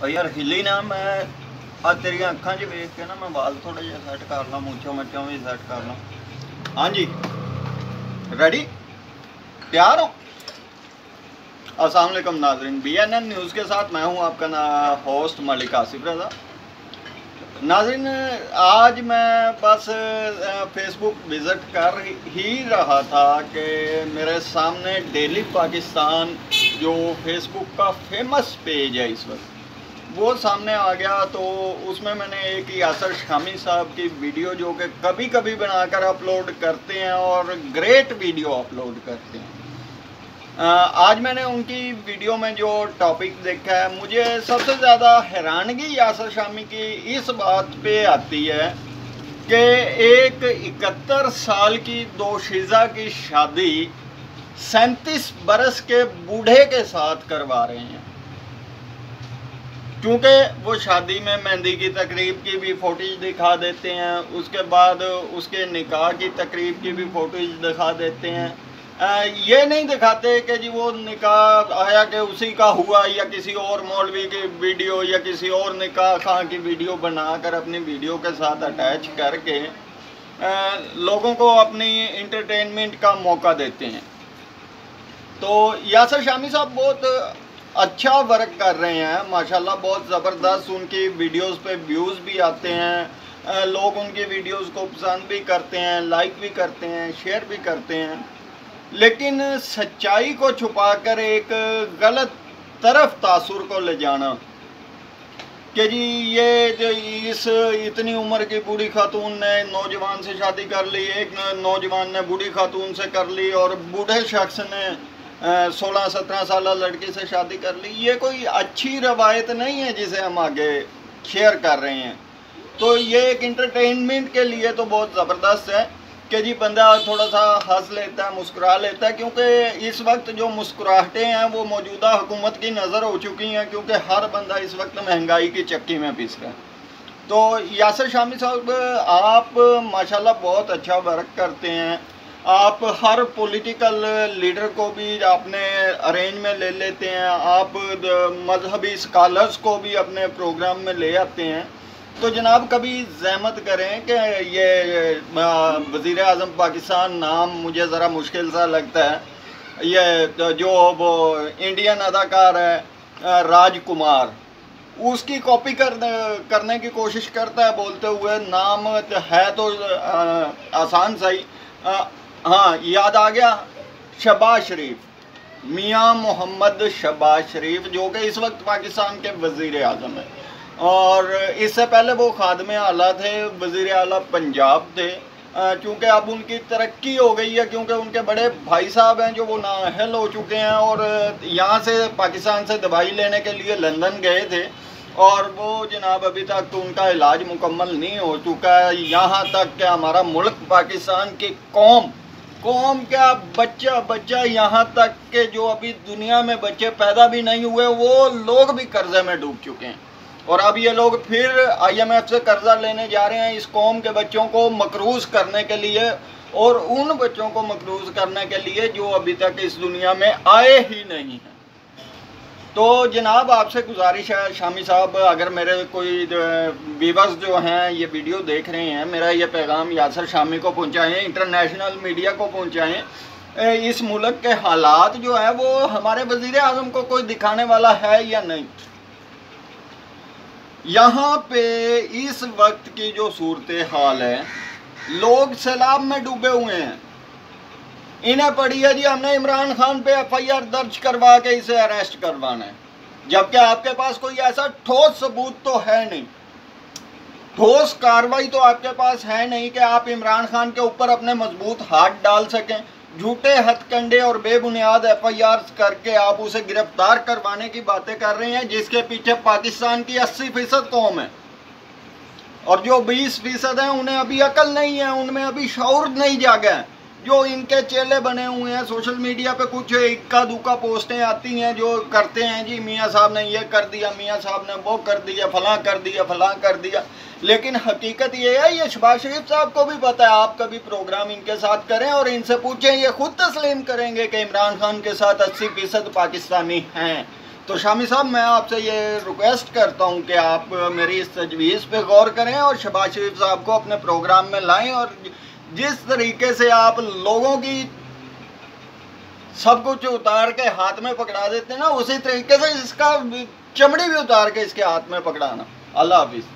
यार हिली ना मैं तेरी अखां च वेख के ना मैं बाल थोड़ा जिहा सैट कर ला, मूंछों मच्छों भी सैट कर ला। हाँ जी, रेडी, तैयार हो? अस्सलाम वालेकुम नाजरीन, BNN न्यूज़ के साथ मैं हूं आपका होस्ट मलिक आसिफ रज़ा। नाजरीन, आज मैं बस फेसबुक विज़िट कर ही रहा था कि मेरे सामने डेली पाकिस्तान जो फेसबुक का फेमस पेज है इस वक्त, वो सामने आ गया। तो उसमें मैंने एक यासर शामी साहब की वीडियो जो कि कभी कभी बनाकर अपलोड करते हैं और ग्रेट वीडियो अपलोड करते हैं, आज मैंने उनकी वीडियो में जो टॉपिक देखा है, मुझे सबसे ज़्यादा हैरानगी यासर शामी की इस बात पे आती है कि एक 71 साल की दोशीज़ा की शादी 37 बरस के बूढ़े के साथ करवा रहे हैं। क्योंकि वो शादी में मेहंदी की तकरीब की भी फोटेज दिखा देते हैं, उसके बाद उसके निकाह की तकरीब की भी फोटेज दिखा देते हैं। ये नहीं दिखाते कि जी वो निकाह आया कि उसी का हुआ, या किसी और मौलवी की वीडियो या किसी और निकाह खां की वीडियो बनाकर अपनी वीडियो के साथ अटैच करके लोगों को अपनी इंटरटेनमेंट का मौका देते हैं। तो यासर शामी साहब बहुत अच्छा वर्क कर रहे हैं माशाल्लाह, बहुत ज़बरदस्त उनकी वीडियोस पे व्यूज़ भी आते हैं, लोग उनकी वीडियोस को पसंद भी करते हैं, लाइक भी करते हैं, शेयर भी करते हैं। लेकिन सच्चाई को छुपाकर एक गलत तरफ तासुर को ले जाना कि जी ये जो इस इतनी उम्र की बूढ़ी खातून ने नौजवान से शादी कर ली, एक नौजवान ने बूढ़ी खातून से कर ली और बूढ़े शख्स ने 16-17 साल लड़की से शादी कर ली, ये कोई अच्छी रवायत नहीं है जिसे हम आगे शेयर कर रहे हैं। तो ये एक इंटरटेनमेंट के लिए तो बहुत ज़बरदस्त है कि जी बंदा थोड़ा सा हंस लेता है, मुस्कुरा लेता है, क्योंकि इस वक्त जो मुस्कुराहटें हैं वो मौजूदा हुकूमत की नज़र हो चुकी हैं, क्योंकि हर बंदा इस वक्त महंगाई की चक्की में पिस रहा है। तो यासर शामी साहब, आप माशाल्लाह बहुत अच्छा वर्क करते हैं। आप हर पॉलिटिकल लीडर को भी अपने अरेंज में ले लेते हैं, आप मजहबी स्कॉलर्स को भी अपने प्रोग्राम में ले आते हैं। तो जनाब कभी ज़हमत करें कि ये वज़ीर आज़म पाकिस्तान नाम मुझे ज़रा मुश्किल सा लगता है, ये जो वो इंडियन अदाकार है राजकुमार, उसकी कॉपी करने की कोशिश करता है बोलते हुए, नाम है तो आसान सही। हाँ, याद आ गया, शहबाज शरीफ, मियाँ मोहम्मद शहबाज शरीफ, जो कि इस वक्त पाकिस्तान के वज़ीर आज़म हैं, और इससे पहले वो खादमे आला थे, वज़ीर आला पंजाब थे। चूँकि अब उनकी तरक्की हो गई है, क्योंकि उनके बड़े भाई साहब हैं जो वो नाअहल हो चुके हैं और यहाँ से पाकिस्तान से दवाई लेने के लिए लंदन गए थे, और वो जनाब अभी तक तो उनका इलाज मुकम्मल नहीं हो चुका है। यहाँ तक कि हमारा मुल्क पाकिस्तान की कौम क्या बच्चा यहाँ तक के जो अभी दुनिया में बच्चे पैदा भी नहीं हुए, वो लोग भी कर्जे में डूब चुके हैं, और अब ये लोग फिर IMF से कर्जा लेने जा रहे हैं इस कौम के बच्चों को मकरूज़ करने के लिए, और उन बच्चों को मकरूज़ करने के लिए जो अभी तक इस दुनिया में आए ही नहीं हैं। तो जनाब आपसे गुजारिश है शामी साहब, अगर मेरे कोई व्यूअर्स जो हैं ये वीडियो देख रहे हैं, मेरा ये पैगाम यासर शामी को पहुंचाएं, इंटरनेशनल मीडिया को पहुंचाएं। इस मुल्क के हालात जो है वो हमारे वज़ीर आज़म को कोई दिखाने वाला है या नहीं। यहाँ पे इस वक्त की जो सूरत हाल है, लोग सैलाब में डूबे हुए हैं। इन्हें पड़ी है जी हमने इमरान खान पे FIR दर्ज करवा के इसे अरेस्ट करवाना है, जबकि आपके पास कोई ऐसा ठोस सबूत तो है नहीं, ठोस कार्रवाई तो आपके पास है नहीं कि आप इमरान खान के ऊपर अपने मजबूत हाथ डाल सकें। झूठे हथकंडे और बेबुनियाद FIR करके आप उसे गिरफ्तार करवाने की बातें कर रहे हैं, जिसके पीछे पाकिस्तान की 80% कौम है, और जो 20% हैं उन्हें अभी अकल नहीं है, उनमें अभी शऊर नहीं जागा है। जो इनके चेले बने हुए हैं, सोशल मीडिया पे कुछ इक्का दुक्का पोस्टें आती हैं जो करते हैं, जी मियाँ साहब ने ये कर दिया, मियाँ साहब ने वो कर दिया, फलां कर दिया, फलां कर दिया। लेकिन हकीकत ये है, ये शहबाज शरीफ साहब को भी पता है। आप कभी प्रोग्राम इनके साथ करें और इनसे पूछें, ये खुद तस्लीम करेंगे कि इमरान खान के साथ 80% पाकिस्तानी हैं। تو شامی صاحب میں آپ سے یہ ریکویسٹ کرتا ہوں کہ آپ میری اس تجویز پہ غور کریں اور شہباز شریف صاحب کو اپنے پروگرام میں لائیں، اور جس طریقے سے آپ لوگوں کی سب کچھ اتار کے ہاتھ میں پکڑا دیتے ہیں نا، اسی طریقے سے اس کا چمڑی بھی اتار کے اس کے ہاتھ میں پکڑانا۔ اللہ حافظ۔